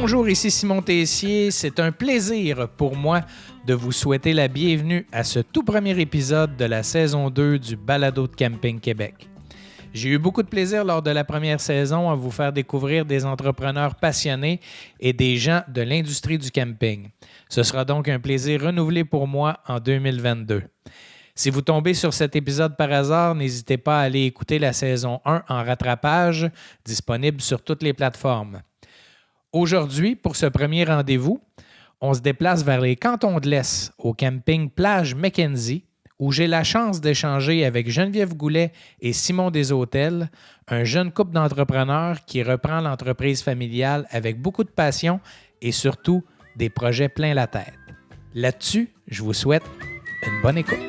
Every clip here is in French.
Bonjour, ici Simon Tessier. C'est un plaisir pour moi de vous souhaiter la bienvenue à ce tout premier épisode de la saison 2 du Balado de Camping Québec. J'ai eu beaucoup de plaisir lors de la première saison à vous faire découvrir des entrepreneurs passionnés et des gens de l'industrie du camping. Ce sera donc un plaisir renouvelé pour moi en 2022. Si vous tombez sur cet épisode par hasard, n'hésitez pas à aller écouter la saison 1 en rattrapage, disponible sur toutes les plateformes. Aujourd'hui, pour ce premier rendez-vous, on se déplace vers les cantons de l'Est, au camping Plage Mackenzie, où j'ai la chance d'échanger avec Geneviève Goulet et Simon Deshôtels, un jeune couple d'entrepreneurs qui reprend l'entreprise familiale avec beaucoup de passion et surtout des projets plein la tête. Là-dessus, je vous souhaite une bonne écoute.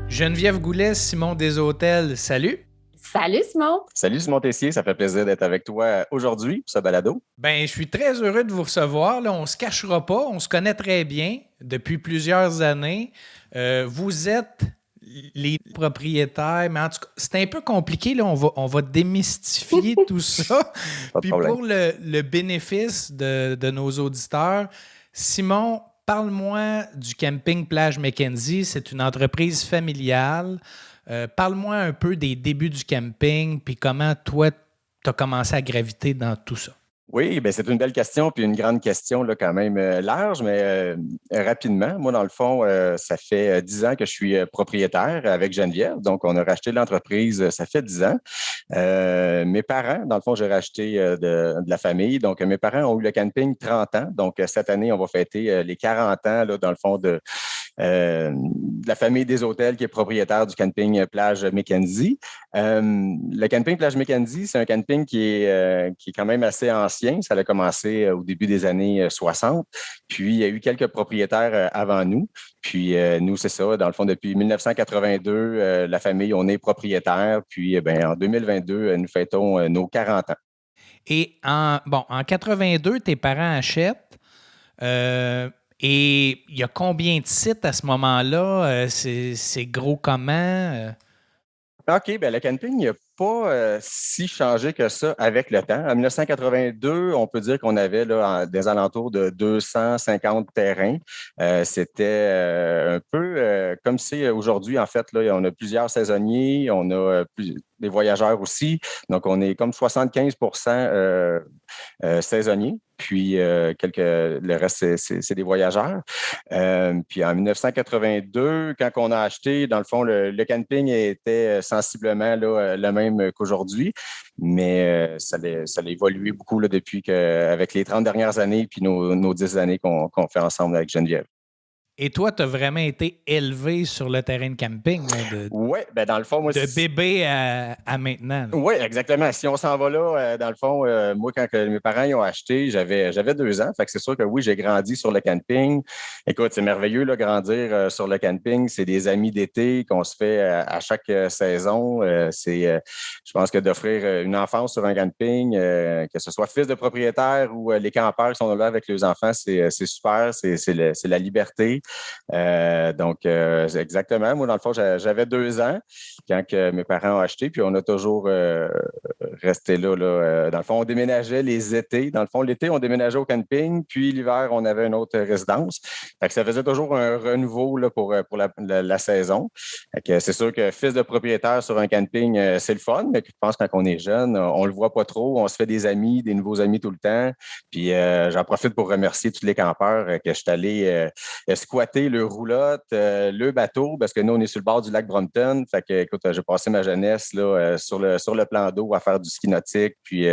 Geneviève Goulet, Simon Deshôtels, salut! Salut Simon! Salut Simon Tessier, ça fait plaisir d'être avec toi aujourd'hui pour ce balado. Bien, je suis très heureux de vous recevoir. Là, on ne se cachera pas, on se connaît très bien depuis plusieurs années. Vous êtes les propriétaires, mais en tout cas, c'est un peu compliqué. Là, on va démystifier tout ça. Puis pour le bénéfice de nos auditeurs, Simon, parle-moi du camping Plage Mackenzie. C'est une entreprise familiale. Parle-moi un peu des débuts du camping, puis comment toi, tu as commencé à graviter dans tout ça. Oui, bien, c'est une belle question, puis une grande question là, quand même large, mais rapidement. Moi, dans le fond, ça fait 10 ans que je suis propriétaire avec Geneviève. Donc, on a racheté l'entreprise, ça fait 10 ans. Mes parents, dans le fond, j'ai racheté de la famille. Donc, mes parents ont eu le camping 30 ans. Donc, cette année, on va fêter les 40 ans, là, dans le fond, de la famille Deshôtels qui est propriétaire du camping Plage Mackenzie. Le camping Plage Mackenzie, c'est un camping qui est quand même assez ancien. Ça a commencé au début des années 60. Puis, il y a eu quelques propriétaires avant nous. Puis, nous, c'est ça. Dans le fond, depuis 1982, la famille, on est propriétaire. Puis, en 2022, nous fêtons nos 40 ans. Et en 82, tes parents achètent. Et il y a combien de sites à ce moment-là? C'est gros comment? OK, bien, le camping n'a pas si changé que ça avec le temps. En 1982, on peut dire qu'on avait là, des alentours de 250 terrains. C'était un peu comme si aujourd'hui, en fait, là, on a plusieurs saisonniers, on a des voyageurs aussi. Donc, on est comme 75 saisonniers. Puis, le reste, c'est des voyageurs. Puis, en 1982, quand on a acheté, dans le fond, le camping était sensiblement là, le même qu'aujourd'hui. Mais ça a évolué beaucoup là, depuis avec les 30 dernières années puis nos 10 années qu'on fait ensemble avec Geneviève. Et toi, tu as vraiment été élevé sur le terrain de camping. Oui, bien dans le fond, moi... De bébé à maintenant. Oui, exactement. Si on s'en va là, dans le fond, moi, quand mes parents y ont acheté, j'avais 2 ans. Fait que c'est sûr que oui, j'ai grandi sur le camping. Écoute, c'est merveilleux, là, grandir sur le camping. C'est des amis d'été qu'on se fait à chaque saison. Je pense que d'offrir une enfance sur un camping, que ce soit fils de propriétaire ou les campeurs qui sont là avec les enfants, c'est super. C'est la liberté. Donc, exactement. Moi, dans le fond, j'avais 2 ans quand que mes parents ont acheté, puis on a toujours resté là. Dans le fond, on déménageait les étés. Dans le fond, l'été, on déménageait au camping, puis l'hiver, on avait une autre résidence. Fait que ça faisait toujours un renouveau là, pour la saison. Fait que c'est sûr que fils de propriétaire sur un camping, c'est le fun, mais je pense que quand on est jeune, on le voit pas trop. On se fait des amis, des nouveaux amis tout le temps. Puis j'en profite pour remercier tous les campeurs que je suis allé squatter le roulotte, le bateau, parce que nous, on est sur le bord du lac Brompton. Fait que, écoute, j'ai passé ma jeunesse là, sur le plan d'eau à faire du ski nautique, puis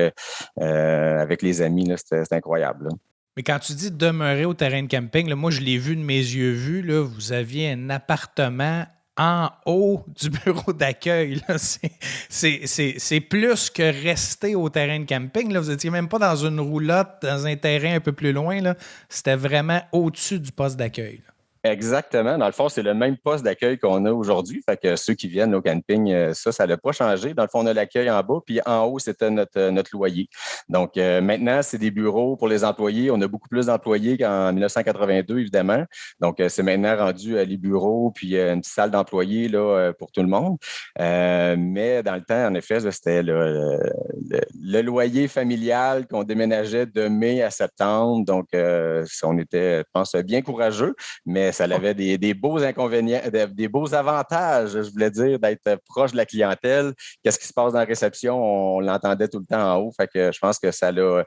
avec les amis, là, c'était incroyable. Là. Mais quand tu dis demeurer au terrain de camping, là, moi, je l'ai vu de mes yeux vus, là, vous aviez un appartement en haut du bureau d'accueil. Là. C'est plus que rester au terrain de camping. Là. Vous n'étiez même pas dans une roulotte, dans un terrain un peu plus loin. Là. C'était vraiment au-dessus du poste d'accueil. Là. Exactement. Dans le fond, c'est le même poste d'accueil qu'on a aujourd'hui. Fait que ceux qui viennent au camping, ça n'a pas changé. Dans le fond, on a l'accueil en bas, puis en haut, c'était notre loyer. Donc, maintenant, c'est des bureaux pour les employés. On a beaucoup plus d'employés qu'en 1982, évidemment. Donc, c'est maintenant rendu les bureaux, puis une petite salle d'employés là, pour tout le monde. Mais dans le temps, en effet, là, c'était le loyer familial qu'on déménageait de mai à septembre. Donc, on était, je pense, bien courageux, mais ça avait des beaux inconvénients, des beaux avantages, je voulais dire, d'être proche de la clientèle. Qu'est-ce qui se passe dans la réception? On l'entendait tout le temps en haut. Fait que je pense que ça l'a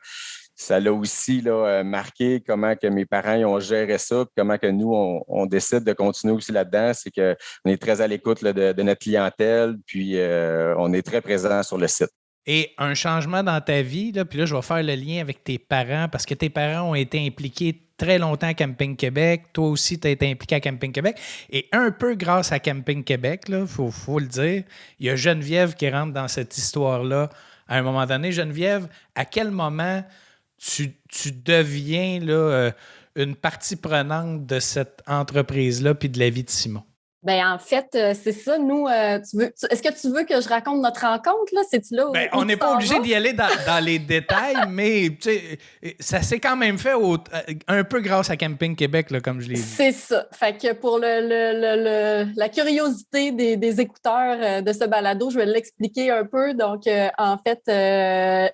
aussi là, marqué comment que mes parents ils ont géré ça, puis comment que nous, on décide de continuer aussi là-dedans. C'est qu'on est très à l'écoute là, de notre clientèle, puis on est très présent sur le site. Et un changement dans ta vie, là, puis là, je vais faire le lien avec tes parents parce que tes parents ont été impliqués très longtemps à Camping Québec. Toi aussi, tu as été impliqué à Camping Québec. Et un peu grâce à Camping Québec, il faut le dire, il y a Geneviève qui rentre dans cette histoire-là à un moment donné. Geneviève, à quel moment tu deviens là, une partie prenante de cette entreprise-là puis de la vie de Simon? Ben en fait, c'est ça. Nous, est-ce que tu veux que je raconte notre rencontre, là? C'est-tu là où on n'est pas obligé d'y aller dans les détails, mais ça s'est quand même fait un peu grâce à Camping Québec, là, comme je l'ai dit. C'est ça. Fait que pour la curiosité des écouteurs de ce balado, je vais l'expliquer un peu. Donc, en fait,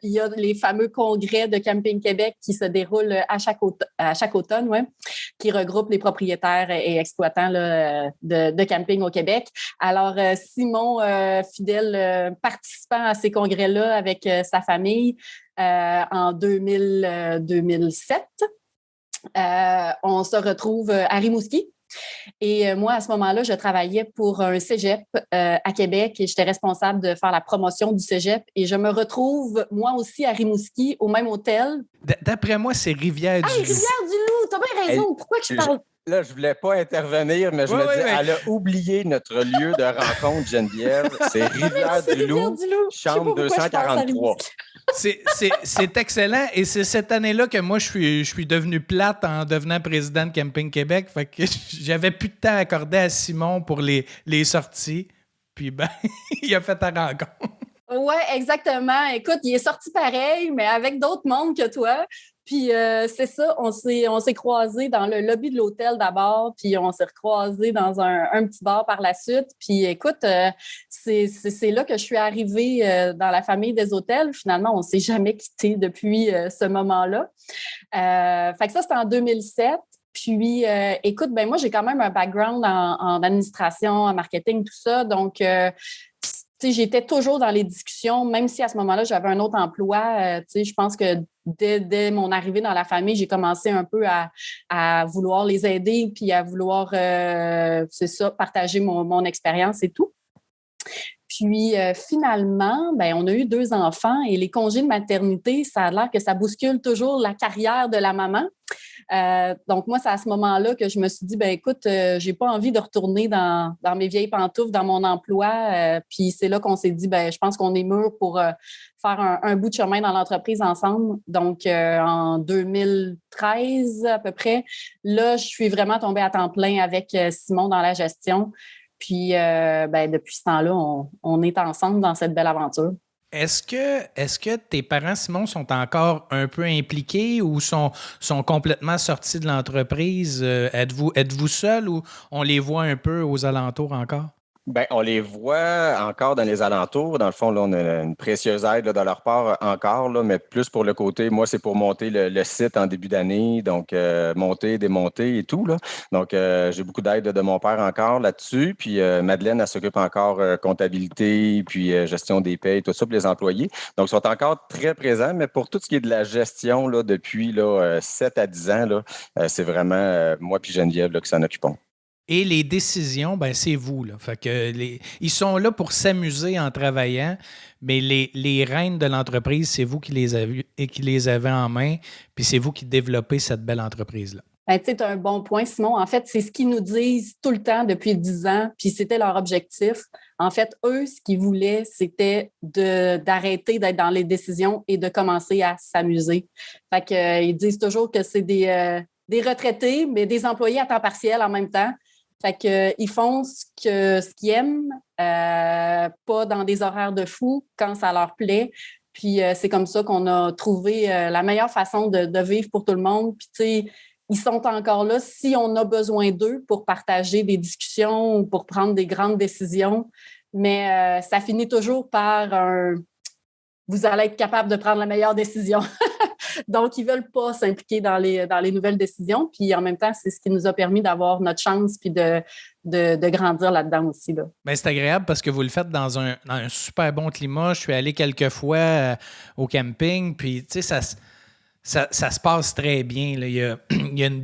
il y a les fameux congrès de Camping Québec qui se déroulent à chaque automne, ouais, qui regroupent les propriétaires et exploitants là, de camping au Québec. Alors, Simon, fidèle participant à ces congrès-là avec sa famille en 2007, on se retrouve à Rimouski. Et moi, à ce moment-là, je travaillais pour un cégep à Québec et j'étais responsable de faire la promotion du cégep. Et je me retrouve, moi aussi, à Rimouski, au même hôtel. D'après moi, c'est Rivière-du-Loup. Ah, Rivière-du-Loup! T'as bien raison. Pourquoi que je parle? Là, je ne voulais pas intervenir, mais je me dis, elle a oublié notre lieu de rencontre, Geneviève. C'est Rivière-du-Loup, chambre 243. C'est excellent et c'est cette année-là que moi, je suis devenu plate en devenant président de Camping Québec. Fait que j'avais plus de temps accordé à Simon pour les sorties. Puis, il a fait ta rencontre. Oui, exactement. Écoute, il est sorti pareil, mais avec d'autres mondes que toi. Puis c'est ça, on s'est croisés dans le lobby de l'hôtel d'abord, puis on s'est recroisés dans un petit bar par la suite. Puis écoute, c'est là que je suis arrivée dans la famille des hôtels. Finalement, on ne s'est jamais quittés depuis ce moment-là. Fait que ça, c'était en 2007. Puis, écoute, ben moi, j'ai quand même un background en administration, en marketing, tout ça. Donc, j'étais toujours dans les discussions, même si à ce moment-là, j'avais un autre emploi. Je pense que dès mon arrivée dans la famille, j'ai commencé un peu à vouloir les aider puis à vouloir, c'est ça, partager mon expérience et tout. Puis finalement, on a eu 2 enfants et les congés de maternité, ça a l'air que ça bouscule toujours la carrière de la maman. Donc, moi, c'est à ce moment-là que je me suis dit, écoute, j'ai pas envie de retourner dans mes vieilles pantoufles, dans mon emploi. Puis c'est là qu'on s'est dit, je pense qu'on est mûr pour faire un bout de chemin dans l'entreprise ensemble. Donc, en 2013 à peu près, là, je suis vraiment tombée à temps plein avec Simon dans la gestion. Puis, depuis ce temps-là, on est ensemble dans cette belle aventure. Est-ce que tes parents, Simon, sont encore un peu impliqués ou sont complètement sortis de l'entreprise? Êtes-vous seul ou on les voit un peu aux alentours encore? On les voit encore dans les alentours. Dans le fond, là, on a une précieuse aide là, de leur part encore, là, mais plus pour le côté, moi, c'est pour monter le site en début d'année, donc monter, démonter et tout. Là. Donc, j'ai beaucoup d'aide de mon père encore là-dessus. Puis Madeleine, elle s'occupe encore comptabilité, puis gestion des payes, tout ça pour les employés. Donc, ils sont encore très présents, mais pour tout ce qui est de la gestion là, depuis là, 7 à 10 ans, là, c'est vraiment moi puis Geneviève là, qui s'en occupons. Et les décisions, c'est vous. Là. Fait que ils sont là pour s'amuser en travaillant, mais les rênes de l'entreprise, c'est vous qui les avez en main, puis c'est vous qui développez cette belle entreprise-là. Tu as un bon point, Simon. En fait, c'est ce qu'ils nous disent tout le temps depuis 10 ans, puis c'était leur objectif. En fait, eux, ce qu'ils voulaient, c'était d'arrêter d'être dans les décisions et de commencer à s'amuser. Fait que, ils disent toujours que c'est des retraités, mais des employés à temps partiel en même temps. Fait qu'ils font ce qu'ils aiment, pas dans des horaires de fou, quand ça leur plaît. Puis c'est comme ça qu'on a trouvé la meilleure façon de vivre pour tout le monde. Puis tu sais, ils sont encore là si on a besoin d'eux pour partager des discussions ou pour prendre des grandes décisions. Mais ça finit toujours par un « vous allez être capable de prendre la meilleure décision ». Donc, ils ne veulent pas s'impliquer dans les nouvelles décisions. Puis en même temps, c'est ce qui nous a permis d'avoir notre chance puis de grandir là-dedans aussi. Là. Bien, c'est agréable parce que vous le faites dans un super bon climat. Je suis allé quelques fois au camping, puis tu sais, ça se passe très bien. Là. Il y a une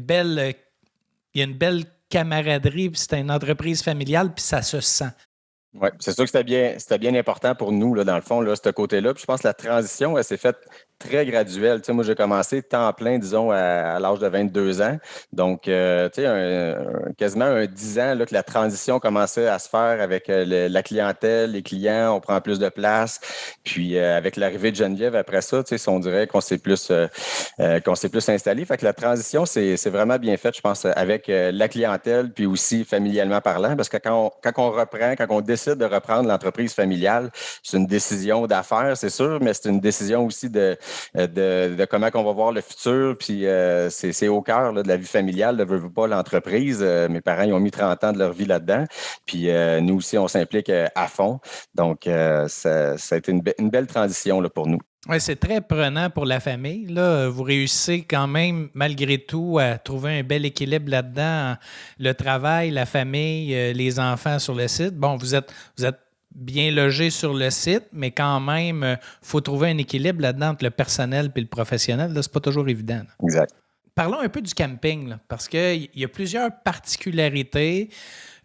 belle camaraderie, puis c'est une entreprise familiale, puis ça se sent. Oui, c'est sûr que c'était bien important pour nous, là, dans le fond, là, ce côté-là. Puis je pense que la transition, elle s'est faite très graduelle. Tu sais, moi, j'ai commencé temps plein, disons, à l'âge de 22 ans. Donc, tu sais, quasiment 10 ans là, que la transition commençait à se faire avec la clientèle, les clients, on prend plus de place. Puis, avec l'arrivée de Geneviève, après ça, tu sais, on dirait qu'on s'est plus installé. Fait que la transition, c'est vraiment bien faite, je pense, avec la clientèle, puis aussi familialement parlant. Parce que quand on décide de reprendre l'entreprise familiale, c'est une décision d'affaires, c'est sûr, mais c'est une décision aussi de comment on va voir le futur. Puis c'est au cœur là, de la vie familiale, ne veut pas l'entreprise. Mes parents, ils ont mis 30 ans de leur vie là-dedans. Puis nous aussi, on s'implique à fond. Donc, ça a été une belle transition là, pour nous. Oui, c'est très prenant pour la famille. Là. Vous réussissez quand même, malgré tout, à trouver un bel équilibre là-dedans. Le travail, la famille, les enfants sur le site. Bon, vous êtes bien logé sur le site, mais quand même, il faut trouver un équilibre là-dedans entre le personnel et le professionnel. Là, c'est pas toujours évident. Là. Exact. Parlons un peu du camping, là, parce qu'il y a plusieurs particularités.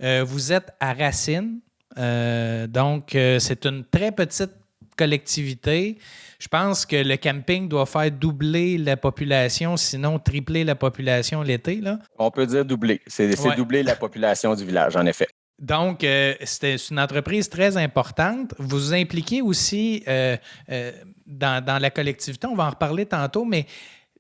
Vous êtes à Racine, donc c'est une très petite collectivité. Je pense que le camping doit faire doubler la population, sinon tripler la population l'été. Là. On peut dire doubler. C'est doubler la population du village, en effet. Donc, c'est une entreprise très importante. Vous vous impliquez aussi dans la collectivité. On va en reparler tantôt, mais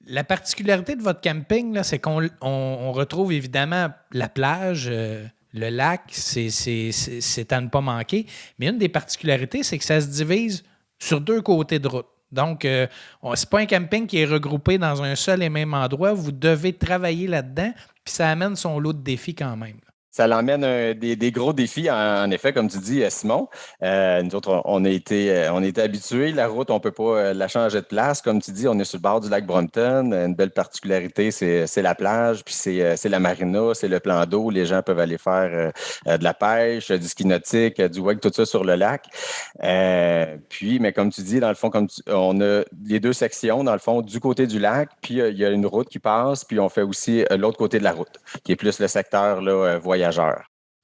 la particularité de votre camping, là, c'est qu'on retrouve évidemment la plage, le lac, c'est à ne pas manquer. Mais une des particularités, c'est que ça se divise sur 2 côtés de route. Donc, c'est pas un camping qui est regroupé dans un seul et même endroit. Vous devez travailler là-dedans, puis ça amène son lot de défis quand même. Ça l'emmène des gros défis, en effet, comme tu dis, Simon. Nous autres, on a été habitués. La route, on ne peut pas la changer de place. Comme tu dis, on est sur le bord du lac Brompton. Une belle particularité, c'est la plage, puis c'est la marina, c'est le plan d'eau. Les gens peuvent aller faire de la pêche, du ski nautique, du wake, tout ça sur le lac. Puis, mais comme tu dis, dans le fond, on a les 2 sections, dans le fond, du côté du lac, puis il y a une route qui passe, puis on fait aussi l'autre côté de la route, qui est plus le secteur là, voyageur.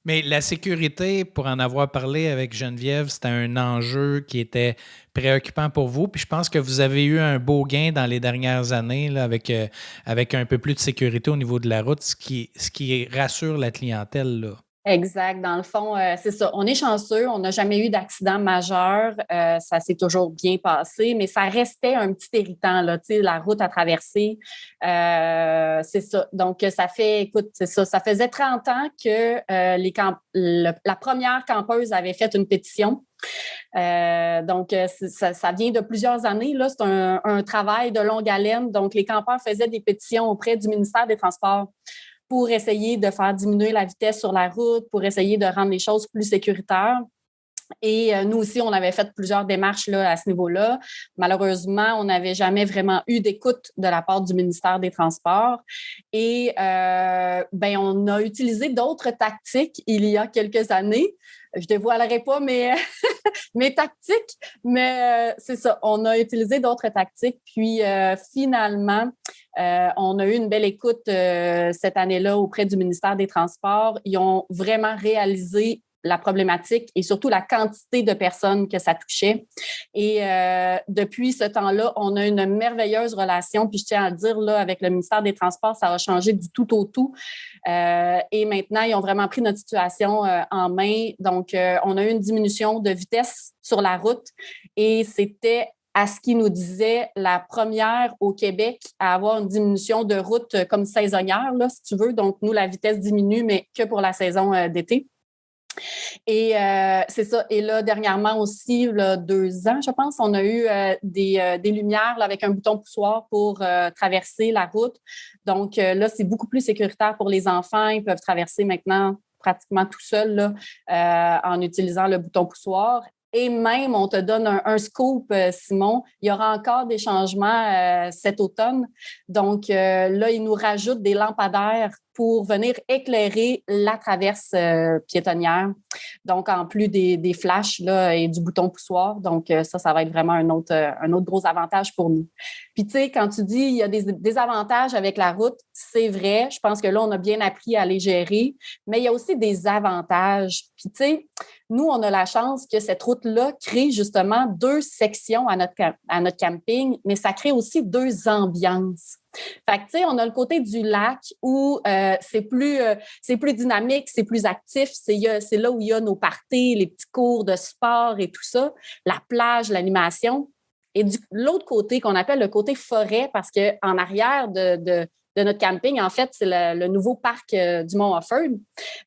Mais la sécurité, pour en avoir parlé avec Geneviève, c'était un enjeu qui était préoccupant pour vous. Puis je pense que vous avez eu un beau gain dans les dernières années là, avec un peu plus de sécurité au niveau de la route, ce qui rassure la clientèle. Là. Exact. Dans le fond, c'est ça. On est chanceux. On n'a jamais eu d'accident majeur. Ça s'est toujours bien passé, mais ça restait un petit irritant, là, tu sais, la route à traverser. C'est ça. Donc, c'est ça. Ça faisait 30 ans que la première campeuse avait fait une pétition. Donc, ça vient de plusieurs années. Là, c'est un travail de longue haleine. Donc, les campeurs faisaient des pétitions auprès du ministère des Transports pour essayer de faire diminuer la vitesse sur la route, pour essayer de rendre les choses plus sécuritaires. Et nous aussi, on avait fait plusieurs démarches là, à ce niveau-là. Malheureusement, on n'avait jamais vraiment eu d'écoute de la part du ministère des Transports. Et on a utilisé d'autres tactiques il y a quelques années. Je ne dévoilerai pas mes tactiques, mais c'est ça. On a utilisé d'autres tactiques. Puis finalement, on a eu une belle écoute cette année-là auprès du ministère des Transports. Ils ont vraiment réalisé la problématique et surtout la quantité de personnes que ça touchait. Et depuis ce temps-là, on a une merveilleuse relation. Puis je tiens à le dire, là, avec le ministère des Transports, ça a changé du tout au tout. Et maintenant, ils ont vraiment pris notre situation en main. Donc, on a eu une diminution de vitesse sur la route et c'était à ce qu'il nous disait, la première au Québec à avoir une diminution de route comme saisonnière, là, si tu veux. Donc, nous, la vitesse diminue, mais que pour la saison d'été. Et c'est ça. Et là, dernièrement aussi, là, 2 ans, je pense, on a eu des lumières là, avec un bouton poussoir pour traverser la route. Donc là, c'est beaucoup plus sécuritaire pour les enfants. Ils peuvent traverser maintenant pratiquement tout seuls là, en utilisant le bouton poussoir. Et même, on te donne un scoop, Simon, il y aura encore des changements cet automne. Donc là, ils nous rajoutent des lampadaires pour venir éclairer la traverse piétonnière. Donc, en plus des flashs là, et du bouton poussoir. Donc, ça va être vraiment un autre gros avantage pour nous. Puis, tu sais, quand tu dis il y a des avantages avec la route, c'est vrai. Je pense que là, on a bien appris à les gérer. Mais il y a aussi des avantages. Puis, tu sais, nous, on a la chance que cette route-là crée justement 2 sections à notre camping, mais ça crée aussi 2 ambiances. Fait que, tu sais, on a le côté du lac où c'est plus dynamique, c'est plus actif. C'est là où il y a nos parties, les petits cours de sport et tout ça, la plage, l'animation. Et l'autre côté, qu'on appelle le côté forêt, parce qu'en arrière de notre camping, en fait, c'est le nouveau parc du Mont-Offord.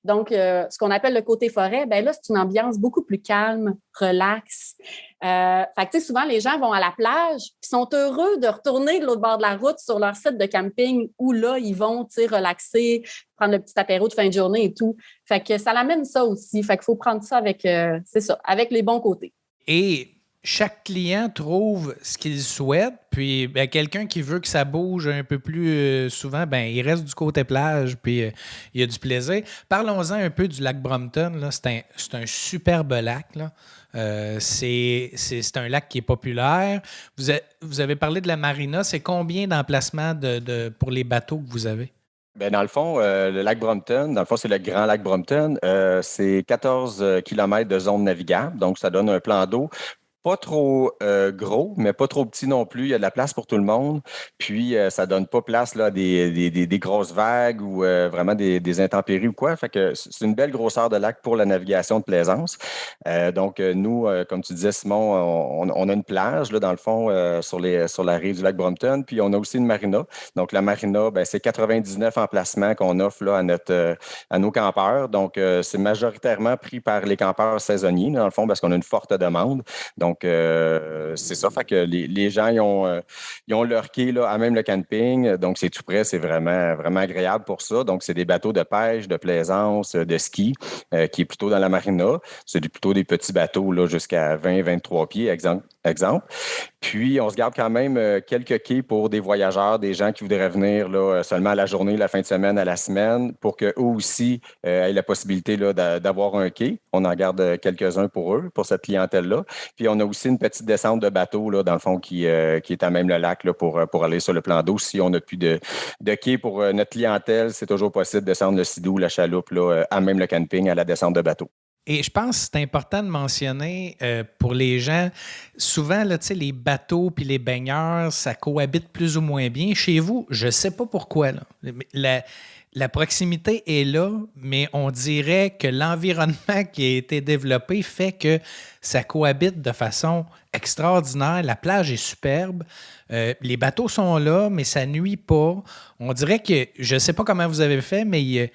Donc, ce qu'on appelle le côté forêt, bien là, c'est une ambiance beaucoup plus calme, relax. Fait que, tu sais, souvent, les gens vont à la plage puis sont heureux de retourner de l'autre bord de la route sur leur site de camping où là, ils vont, tu sais, relaxer, prendre le petit apéro de fin de journée et tout. Fait que ça l'amène ça aussi. Fait qu'il faut prendre ça avec, c'est ça, avec les bons côtés. Et chaque client trouve ce qu'il souhaite, puis ben, quelqu'un qui veut que ça bouge un peu plus souvent, ben, il reste du côté plage, puis il y a du plaisir. Parlons-en un peu du lac Brompton. Là. C'est un superbe lac. Là. C'est un lac qui est populaire. Vous avez parlé de la marina. C'est combien d'emplacements pour les bateaux que vous avez? Bien, dans le fond, le lac Brompton, dans le fond, c'est le grand lac Brompton. C'est 14 kilomètres de zone navigable, donc ça donne un plan d'eau. Pas trop gros, mais pas trop petit non plus. Il y a de la place pour tout le monde. Puis, ça donne pas place là, à des grosses vagues ou vraiment des intempéries ou quoi. Fait que c'est une belle grosseur de lac pour la navigation de plaisance. Donc, nous, comme tu disais, Simon, on a une plage, là, dans le fond, sur la rive du lac Brompton. Puis, on a aussi une marina. Donc, la marina, ben, c'est 99 emplacements qu'on offre là, à nos campeurs. Donc, c'est majoritairement pris par les campeurs saisonniers, dans le fond, parce qu'on a une forte demande. Donc, c'est ça. Fait que les gens, ils ont leur quai là, à même le camping. Donc, c'est tout près. C'est vraiment, vraiment agréable pour ça. Donc, c'est des bateaux de pêche, de plaisance, de ski, qui est plutôt dans la marina. C'est plutôt des petits bateaux là, jusqu'à 20-23 pieds, exemple. Puis, on se garde quand même quelques quais pour des voyageurs, des gens qui voudraient venir là, seulement à la journée, la fin de semaine, à la semaine, pour qu'eux aussi aient la possibilité là, d'avoir un quai. On en garde quelques-uns pour eux, pour cette clientèle-là. Puis, on a aussi une petite descente de bateau, là, dans le fond, qui est à même le lac là, pour aller sur le plan d'eau. Si on n'a plus de quai pour notre clientèle, c'est toujours possible de descendre le Sidou, la chaloupe, là, à même le camping, à la descente de bateau. Et je pense que c'est important de mentionner pour les gens, souvent, là, les bateaux puis les baigneurs, ça cohabite plus ou moins bien. Chez vous, je ne sais pas pourquoi. Là. La proximité est là, mais on dirait que l'environnement qui a été développé fait que ça cohabite de façon extraordinaire. La plage est superbe. Les bateaux sont là, mais ça nuit pas. On dirait que, je ne sais pas comment vous avez fait, mais il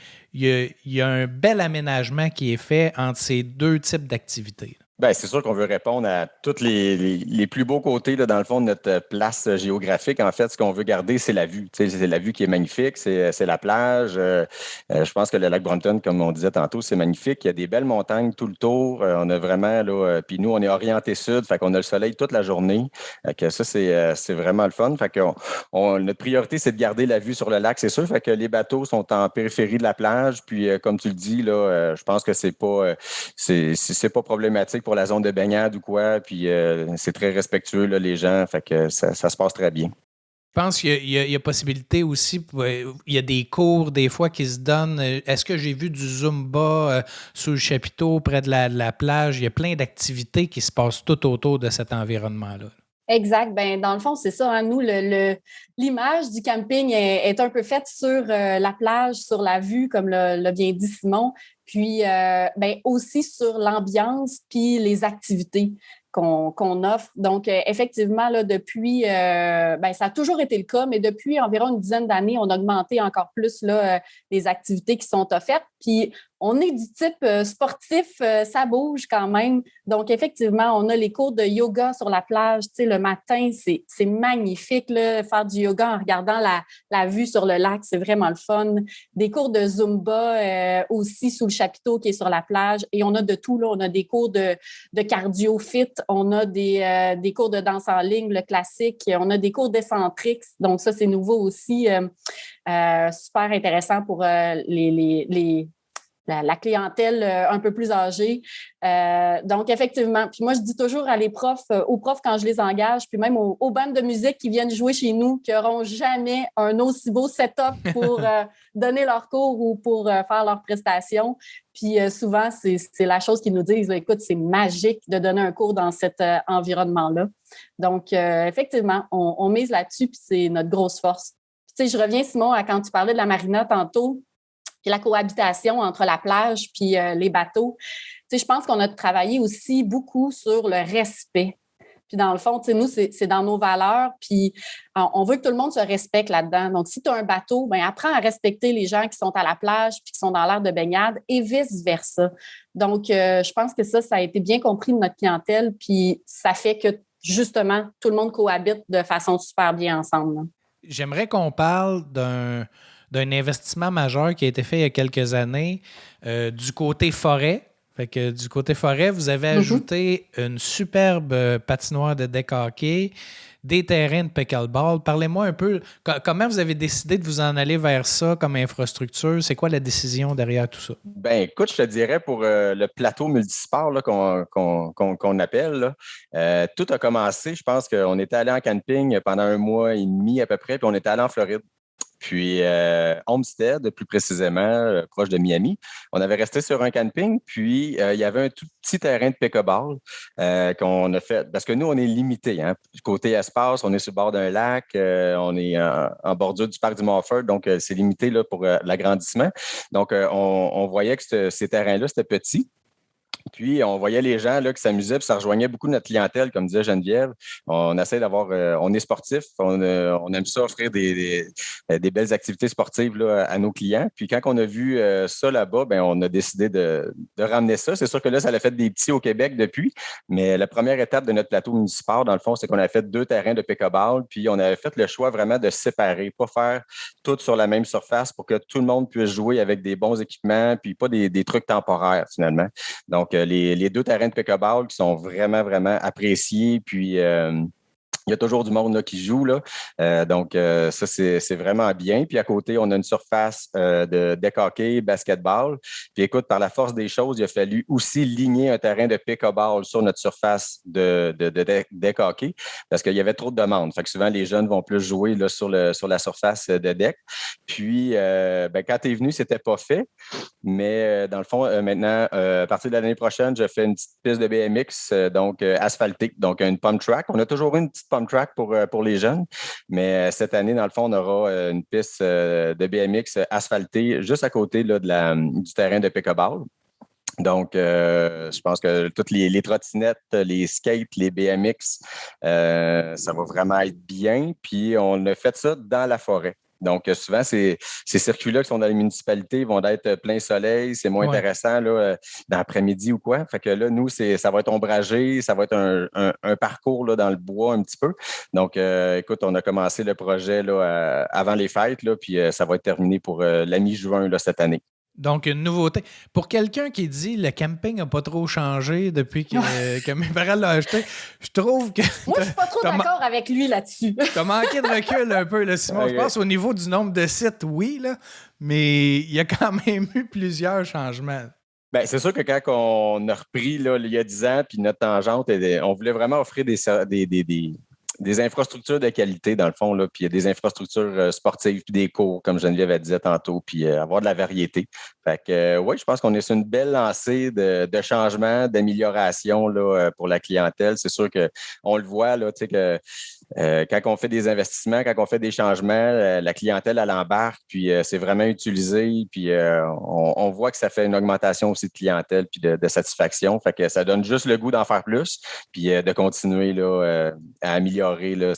y a un bel aménagement qui est fait entre ces 2 types d'activités. Bien, c'est sûr qu'on veut répondre à tous les plus beaux côtés, là, dans le fond, de notre place géographique. En fait, ce qu'on veut garder, c'est la vue. Tu sais, c'est la vue qui est magnifique, c'est la plage. Je pense que le lac Brompton, comme on disait tantôt, c'est magnifique. Il y a des belles montagnes tout le tour. On a vraiment, là, puis nous, on est orienté sud, fait qu'on a le soleil toute la journée. Fait que ça, c'est vraiment le fun. Fait que notre priorité, c'est de garder la vue sur le lac, c'est sûr. Fait que les bateaux sont en périphérie de la plage. Puis, comme tu le dis, là, je pense que c'est pas problématique pour la zone de baignade ou quoi, puis c'est très respectueux, là, les gens, fait que ça se passe très bien. Je pense qu'il y a possibilité aussi, il y a des cours des fois qui se donnent. Est-ce que j'ai vu du Zumba sous le chapiteau près de la plage? Il y a plein d'activités qui se passent tout autour de cet environnement-là. Exact. Ben, dans le fond, c'est ça. Hein? Nous, l'image du camping est un peu faite sur la plage, sur la vue, comme l'a bien dit Simon, puis ben, aussi sur l'ambiance puis les activités. qu'on offre. Donc, effectivement, là, depuis, ça a toujours été le cas, mais depuis environ une dizaine d'années, on a augmenté encore plus là, les activités qui sont offertes. Puis, on est du type sportif, ça bouge quand même. Donc, effectivement, on a les cours de yoga sur la plage. Tu sais, le matin, c'est magnifique, là, faire du yoga en regardant la vue sur le lac, c'est vraiment le fun. Des cours de Zumba aussi sous le chapiteau qui est sur la plage. Et on a de tout, là. On a des cours de cardio fit, on a des cours de danse en ligne, le classique, on a des cours d'excentriques. Donc, ça, c'est nouveau aussi, super intéressant pour la clientèle un peu plus âgée. Donc, effectivement, puis moi, je dis toujours aux profs quand je les engage, puis même aux bandes de musique qui viennent jouer chez nous, qui n'auront jamais un aussi beau setup pour donner leur cours ou pour faire leurs prestations. Puis souvent, c'est la chose qu'ils nous disent, écoute, c'est magique de donner un cours dans cet environnement-là. Donc, effectivement, on mise là-dessus, puis c'est notre grosse force. Puis, tu sais, je reviens, Simon, à quand tu parlais de la marina tantôt, puis la cohabitation entre la plage puis les bateaux. Tu sais, je pense qu'on a travaillé aussi beaucoup sur le respect. Puis dans le fond, tu sais, nous, c'est dans nos valeurs, puis on veut que tout le monde se respecte là-dedans. Donc, si tu as un bateau, bien, apprends à respecter les gens qui sont à la plage puis qui sont dans l'air de baignade et vice-versa. Donc, je pense que ça a été bien compris de notre clientèle, puis ça fait que, justement, tout le monde cohabite de façon super bien ensemble, là. J'aimerais qu'on parle d'un investissement majeur qui a été fait il y a quelques années du côté forêt. Fait que du côté forêt, vous avez ajouté une superbe patinoire de deck hockey, des terrains de pickleball. Parlez-moi un peu, comment vous avez décidé de vous en aller vers ça comme infrastructure? C'est quoi la décision derrière tout ça? Ben, écoute, je te dirais pour le plateau multisport là, qu'on appelle, là, tout a commencé, je pense qu'on était allé en camping pendant 1 mois et demi à peu près, puis on était allé en Floride. Puis Homestead, plus précisément, proche de Miami. On avait resté sur un camping, puis il y avait un tout petit terrain de pickleball qu'on a fait, parce que nous, on est limité. Hein. Côté espace, on est sur le bord d'un lac, on est en bordure du parc du Montfort, donc c'est limité là, pour l'agrandissement. Donc, on voyait que ces terrains-là, c'était petit. Puis, on voyait les gens là, qui s'amusaient, puis ça rejoignait beaucoup notre clientèle, comme disait Geneviève. On essaie d'avoir, on est sportif, on aime ça offrir des belles activités sportives là, à nos clients. Puis, quand on a vu ça là-bas, ben, on a décidé de ramener ça. C'est sûr que là, ça a fait des petits au Québec depuis, mais la première étape de notre plateau municipal, dans le fond, c'est qu'on a fait 2 terrains de pickleball, puis on avait fait le choix vraiment de séparer, pas faire tout sur la même surface pour que tout le monde puisse jouer avec des bons équipements, puis pas des trucs temporaires, finalement. Donc, les 2 terrains de pickleball qui sont vraiment, vraiment appréciés. Puis, il y a toujours du monde là, qui joue. Là. Donc, ça, c'est vraiment bien. Puis, à côté, on a une surface de deck hockey, basketball. Puis, écoute, par la force des choses, il a fallu aussi ligner un terrain de pickleball sur notre surface de deck hockey parce qu'il y avait trop de demandes. Fait que souvent, les jeunes vont plus jouer là, sur la surface de deck. Puis, quand tu es venu, c'était pas fait. Mais dans le fond, maintenant, à partir de l'année prochaine, je fais une petite piste de BMX, donc asphaltée, donc une pump track. On a toujours eu une petite pump track pour les jeunes, mais cette année, dans le fond, on aura une piste de BMX asphaltée juste à côté là, du terrain de pickleball. Donc, je pense que toutes les trottinettes, les skates, les BMX, ça va vraiment être bien. Puis, on a fait ça dans la forêt. Donc, souvent, ces circuits-là qui sont dans les municipalités vont être plein soleil. C'est moins intéressant là, dans l'après-midi ou quoi. Fait que là, nous, ça va être ombragé. Ça va être un parcours là, dans le bois un petit peu. Donc, écoute, on a commencé le projet là, avant les fêtes. Là, puis, ça va être terminé pour la mi-juin là, cette année. Donc, une nouveauté. Pour quelqu'un qui dit le camping n'a pas trop changé depuis que mes parents l'ont acheté, je trouve que. Moi, je suis pas trop d'accord avec lui là-dessus. Tu as manqué de recul un peu, là, Simon. Okay. Je pense au niveau du nombre de sites, oui, là, mais il y a quand même eu plusieurs changements. Bien, c'est sûr que quand on a repris là, il y a 10 ans, puis notre tangente, on voulait vraiment offrir des infrastructures de qualité, dans le fond, là, puis des infrastructures sportives, puis des cours, comme Geneviève a dit tantôt, puis avoir de la variété. Fait que, oui, je pense qu'on est sur une belle lancée de changement, d'amélioration là, pour la clientèle. C'est sûr qu'on le voit, là, tu sais, que quand on fait des investissements, quand on fait des changements, la clientèle, elle embarque, puis c'est vraiment utilisé, puis on voit que ça fait une augmentation aussi de clientèle puis de satisfaction. Fait que ça donne juste le goût d'en faire plus, puis de continuer là, à améliorer là,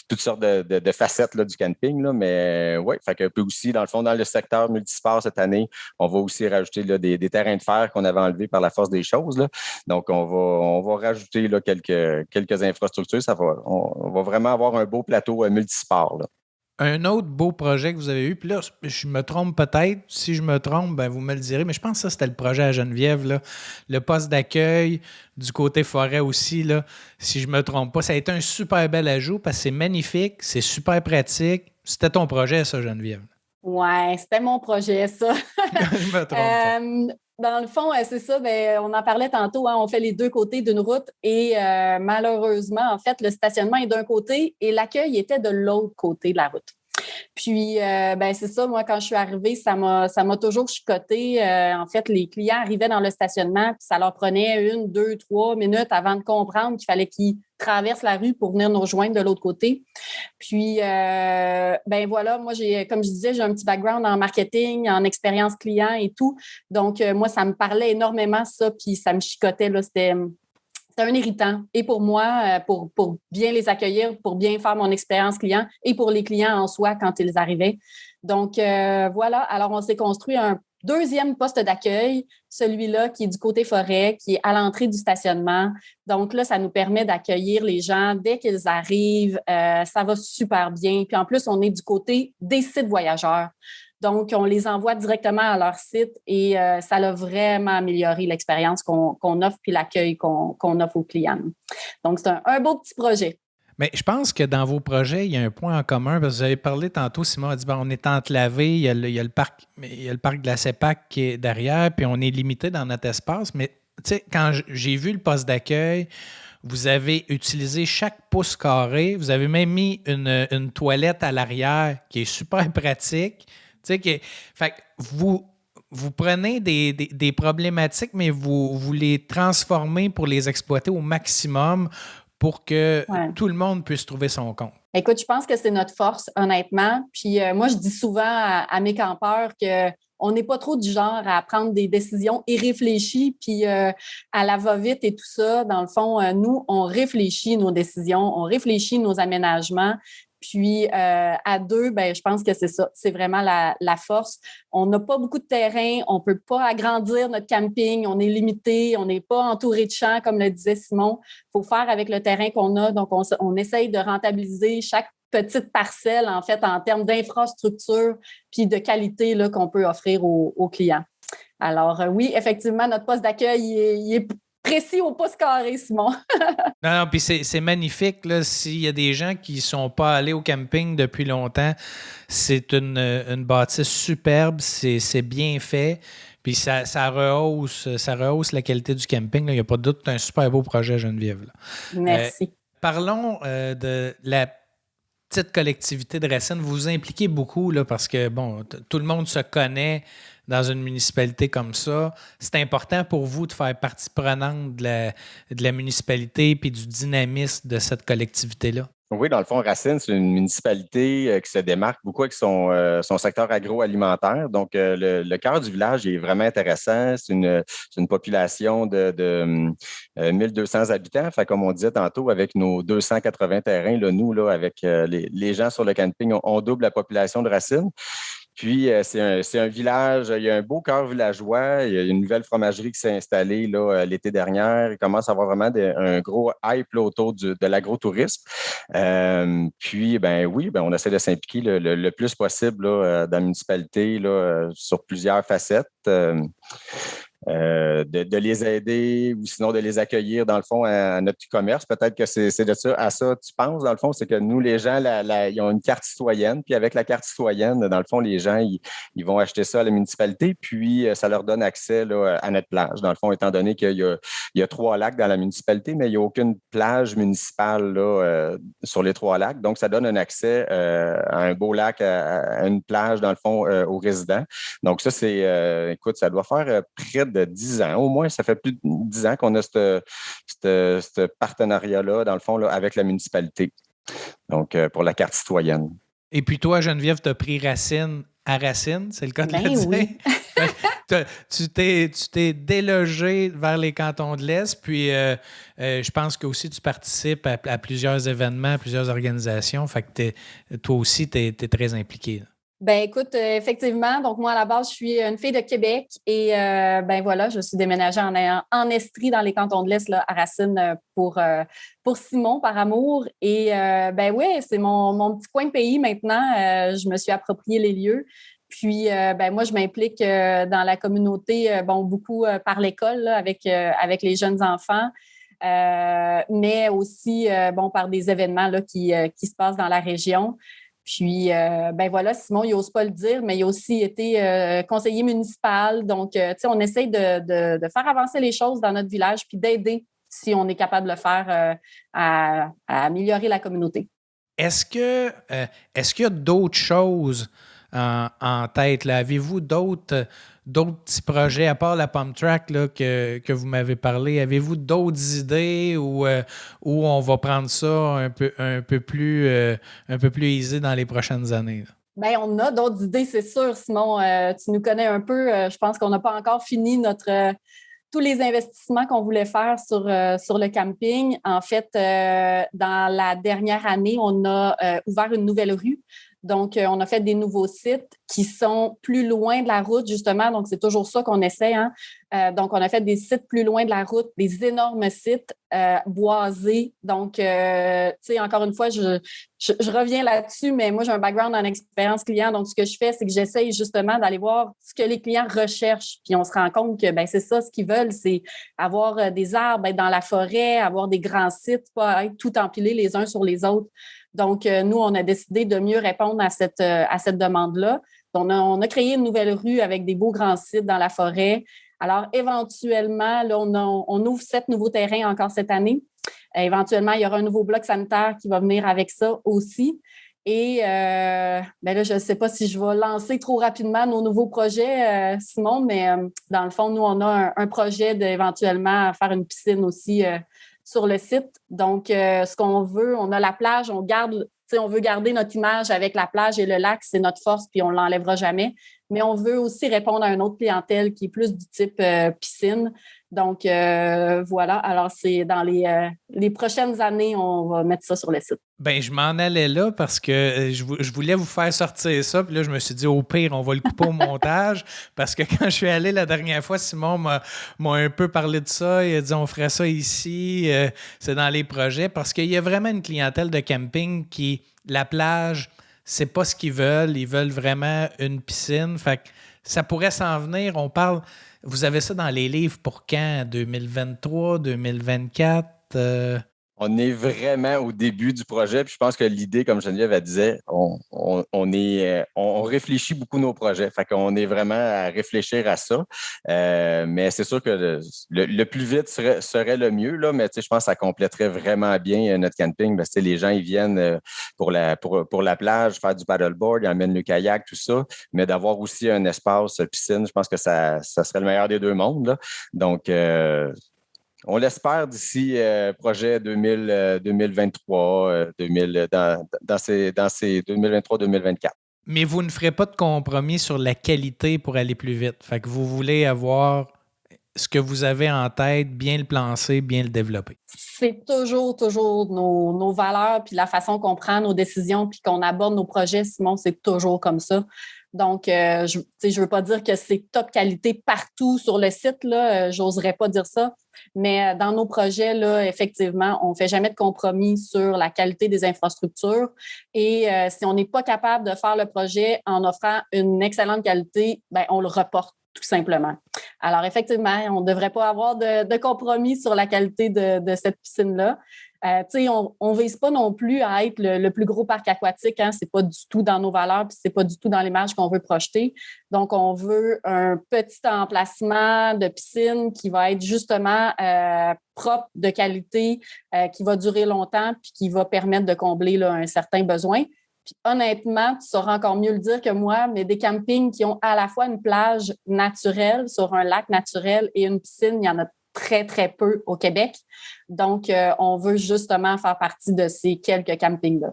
toutes sortes de facettes là, du camping. Là, mais oui, fait que puis aussi, dans le fond, dans le secteur multisport cette année, on va aussi rajouter là, des terrains de fer qu'on avait enlevés par la force des choses. Là. Donc, on va rajouter là, quelques infrastructures. On va vraiment avoir un beau plateau multisport. Là. Un autre beau projet que vous avez eu, puis là, je me trompe peut-être. Si je me trompe, ben vous me le direz, mais je pense que ça, c'était le projet à Geneviève, là. Le poste d'accueil du côté forêt aussi, là, si je me trompe pas. Ça a été un super bel ajout parce que c'est magnifique, c'est super pratique. C'était ton projet, ça, Geneviève? Ouais, c'était mon projet, ça. Je me trompe pas. Dans le fond, c'est ça, on en parlait tantôt, hein, on fait les deux côtés d'une route et malheureusement, en fait, le stationnement est d'un côté et l'accueil était de l'autre côté de la route. Puis, c'est ça, moi, quand je suis arrivée, ça m'a toujours chicoté. En fait, les clients arrivaient dans le stationnement, puis ça leur prenait 1, 2, 3 minutes avant de comprendre qu'il fallait qu'ils traversent la rue pour venir nous rejoindre de l'autre côté. Puis, voilà, moi, comme je disais, j'ai un petit background en marketing, en expérience client et tout. Donc, moi, ça me parlait énormément, ça, puis ça me chicotait, là, c'était un irritant. Et pour moi, pour bien les accueillir, pour bien faire mon expérience client et pour les clients en soi quand ils arrivaient. Donc, voilà. Alors, on s'est construit un deuxième poste d'accueil, celui-là qui est du côté forêt, qui est à l'entrée du stationnement. Donc là, ça nous permet d'accueillir les gens dès qu'ils arrivent. Ça va super bien. Puis en plus, on est du côté des sites voyageurs. Donc, on les envoie directement à leur site et ça a vraiment amélioré l'expérience qu'on offre puis l'accueil qu'on offre aux clients. Donc, c'est un beau petit projet. Mais je pense que dans vos projets, il y a un point en commun, parce que vous avez parlé tantôt, Simon a dit on est enclavé, il y a le parc de la CEPAC qui est derrière, puis on est limité dans notre espace. Mais tu sais, quand j'ai vu le poste d'accueil, vous avez utilisé chaque pouce carré, vous avez même mis une toilette à l'arrière qui est super pratique. Tu sais, fait que vous prenez des problématiques, mais vous les transformez pour les exploiter au maximum pour que tout le monde puisse trouver son compte. Écoute, je pense que c'est notre force, honnêtement. Puis moi, je dis souvent à mes campeurs qu'on n'est pas trop du genre à prendre des décisions irréfléchies, puis à la va-vite et tout ça. Dans le fond, nous, on réfléchit nos décisions, on réfléchit nos aménagements. Puis, à deux, je pense que c'est ça. C'est vraiment la force. On n'a pas beaucoup de terrain. On ne peut pas agrandir notre camping. On est limité. On n'est pas entouré de champs, comme le disait Simon. Il faut faire avec le terrain qu'on a. Donc, on essaye de rentabiliser chaque petite parcelle, en fait, en termes d'infrastructure puis de qualité là, qu'on peut offrir aux clients. Alors, oui, effectivement, notre poste d'accueil, il est précis au pouce carré, Simon. Non, puis c'est magnifique. Là, s'il y a des gens qui ne sont pas allés au camping depuis longtemps, c'est une bâtisse superbe, c'est bien fait, puis ça rehausse la qualité du camping. Là. Il n'y a pas de doute, c'est un super beau projet, Geneviève. Là. Merci. Parlons de la petite collectivité de Racine. Vous vous impliquez beaucoup là, parce que, bon, tout le monde se connaît dans une municipalité comme ça. C'est important pour vous de faire partie prenante de la municipalité puis du dynamisme de cette collectivité-là? Oui, dans le fond, Racine, c'est une municipalité qui se démarque beaucoup avec son secteur agroalimentaire. Donc, le cœur du village est vraiment intéressant. C'est une population de 1200 habitants. Fait, comme on disait tantôt, avec nos 280 terrains, là, nous, là, avec les gens sur le camping, on double la population de Racine. Puis, c'est un village, il y a un beau cœur villageois. Il y a une nouvelle fromagerie qui s'est installée là, l'été dernier. Il commence à avoir vraiment un gros hype là, autour de l'agrotourisme. Puis, on essaie de s'impliquer le plus possible là, dans la municipalité là, sur plusieurs facettes. de les aider ou sinon de les accueillir, dans le fond, à notre commerce. Peut-être que c'est de ça, à ça tu penses, dans le fond, c'est que nous, les gens, ils ont une carte citoyenne, puis avec la carte citoyenne, dans le fond, les gens, ils vont acheter ça à la municipalité, puis ça leur donne accès là, à notre plage. Dans le fond, étant donné qu'il y a 3 lacs dans la municipalité, mais il n'y a aucune plage municipale là, sur les 3 lacs. Donc, ça donne un accès à un beau lac, à une plage, dans le fond, aux résidents. Donc, ça, écoute, ça doit faire près de 10 ans. Au moins, ça fait plus de 10 ans qu'on a ce partenariat-là, dans le fond, là, avec la municipalité. Donc, pour la carte citoyenne. Et puis toi, Geneviève, tu as pris racine à Racine, c'est le cas de le dire. Oui. Tu t'es délogé vers les cantons de l'Est, puis je pense que aussi tu participes à plusieurs événements, à plusieurs organisations. Fait que toi aussi, tu es très impliqué. Là. Ben écoute, effectivement, donc moi à la base, je suis une fille de Québec et ben voilà, je suis déménagée en Estrie dans les cantons de l'Est là, à Racine pour Simon par amour. Et ben oui, c'est mon petit coin de pays maintenant. Je me suis approprié les lieux. Puis ben moi, je m'implique dans la communauté, beaucoup par l'école là, avec les jeunes enfants. Mais aussi par des événements là, qui se passent dans la région. Puis, ben voilà, Simon, il n'ose pas le dire, mais il a aussi été conseiller municipal. Donc, tu sais, on essaye de faire avancer les choses dans notre village puis d'aider, si on est capable de le faire, à améliorer la communauté. Est-ce qu'il y a d'autres choses en tête? Là? Avez-vous d'autres petits projets, à part la Pump Track là, que vous m'avez parlé? Avez-vous d'autres idées où on va prendre ça un peu plus easy dans les prochaines années? Là? Bien, on a d'autres idées, c'est sûr, Simon. Tu nous connais un peu. Je pense qu'on n'a pas encore fini tous les investissements qu'on voulait faire sur le camping. En fait, dans la dernière année, on a ouvert une nouvelle rue. Donc, on a fait des nouveaux sites qui sont plus loin de la route, justement. Donc, c'est toujours ça qu'on essaie. Hein? Donc, on a fait des sites plus loin de la route, des énormes sites boisés. Donc, tu sais, encore une fois, je reviens là-dessus, mais moi, j'ai un background en expérience client. Donc, ce que je fais, c'est que j'essaye justement d'aller voir ce que les clients recherchent. Puis, on se rend compte que ben c'est ça, ce qu'ils veulent, c'est avoir des arbres, être dans la forêt, avoir des grands sites, pas être tout empilés les uns sur les autres. Donc, nous, on a décidé de mieux répondre à cette demande-là. On a créé une nouvelle rue avec des beaux grands sites dans la forêt. Alors, éventuellement, là, on ouvre 7 nouveaux terrains encore cette année. Éventuellement, il y aura un nouveau bloc sanitaire qui va venir avec ça aussi. Et ben là, je ne sais pas si je vais lancer trop rapidement nos nouveaux projets, Simon, mais dans le fond, nous, on a un projet d'éventuellement faire une piscine aussi sur le site. Donc, ce qu'on veut, on a la plage, on veut garder notre image avec la plage et le lac, c'est notre force, puis on ne l'enlèvera jamais. Mais on veut aussi répondre à une autre clientèle qui est plus du type piscine. Donc, voilà. Alors, c'est dans les prochaines années, on va mettre ça sur le site. Bien, je m'en allais là parce que je voulais vous faire sortir ça. Puis là, je me suis dit, au pire, on va le couper au montage. Parce que quand je suis allé la dernière fois, Simon m'a un peu parlé de ça. Il a dit, on ferait ça ici. C'est dans les projets. Parce qu'il y a vraiment une clientèle de camping qui, la plage, c'est pas ce qu'ils veulent. Ils veulent vraiment une piscine. Fait que ça pourrait s'en venir. On parle... Vous avez ça dans les livres pour quand? 2023, 2024? On est vraiment au début du projet. Puis je pense que l'idée, comme Geneviève elle disait, on réfléchit beaucoup nos projets. Fait qu'on est vraiment à réfléchir à ça. Mais c'est sûr que le plus vite serait le mieux. Là, mais je pense que ça compléterait vraiment bien notre camping. Parce que les gens, ils viennent pour la plage, faire du paddleboard, ils emmènent le kayak, tout ça. Mais d'avoir aussi un espace piscine, je pense que ça serait le meilleur des deux mondes. Là. Donc, on l'espère d'ici projet 2023, dans ces 2023-2024. Mais vous ne ferez pas de compromis sur la qualité pour aller plus vite. Fait que vous voulez avoir ce que vous avez en tête, bien le plancer, bien le développer. C'est toujours nos valeurs, puis la façon qu'on prend nos décisions, puis qu'on aborde nos projets, Simon, c'est toujours comme ça. Donc, je ne veux pas dire que c'est top qualité partout sur le site, là, j'oserais pas dire ça, mais dans nos projets, là, effectivement, on ne fait jamais de compromis sur la qualité des infrastructures et si on n'est pas capable de faire le projet en offrant une excellente qualité, ben on le reporte tout simplement. Alors, effectivement, on ne devrait pas avoir de compromis sur la qualité de cette piscine-là. On ne vise pas non plus à être le plus gros parc aquatique. Hein. Ce n'est pas du tout dans nos valeurs puis ce n'est pas du tout dans l'image qu'on veut projeter. Donc, on veut un petit emplacement de piscine qui va être justement propre, de qualité, qui va durer longtemps puis qui va permettre de combler là, un certain besoin. Puis honnêtement, tu sauras encore mieux le dire que moi, mais des campings qui ont à la fois une plage naturelle sur un lac naturel et une piscine, il y en a très, très peu au Québec. Donc, on veut justement faire partie de ces quelques campings-là.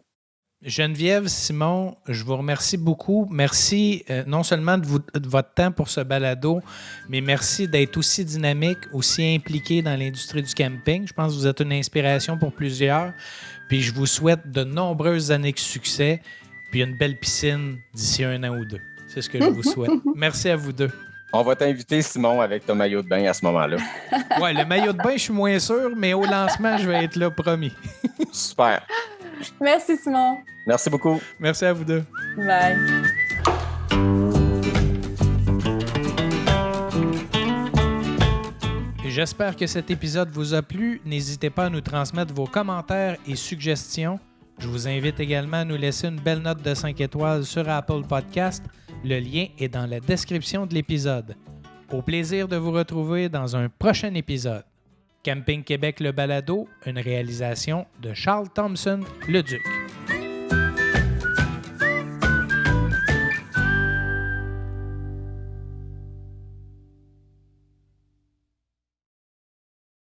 Geneviève, Simon, je vous remercie beaucoup. Merci non seulement de votre temps pour ce balado, mais merci d'être aussi dynamique, aussi impliqué dans l'industrie du camping. Je pense que vous êtes une inspiration pour plusieurs. Puis je vous souhaite de nombreuses années de succès, puis une belle piscine d'ici 1 an ou 2. C'est ce que je vous souhaite. Merci à vous deux. On va t'inviter, Simon, avec ton maillot de bain à ce moment-là. Ouais, le maillot de bain, je suis moins sûr, mais au lancement, je vais être là, promis. Super. Merci, Simon. Merci beaucoup. Merci à vous deux. Bye. J'espère que cet épisode vous a plu. N'hésitez pas à nous transmettre vos commentaires et suggestions. Je vous invite également à nous laisser une belle note de 5 étoiles sur Apple Podcast. Le lien est dans la description de l'épisode. Au plaisir de vous retrouver dans un prochain épisode. Camping Québec le balado, une réalisation de Charles Thompson, le Duc.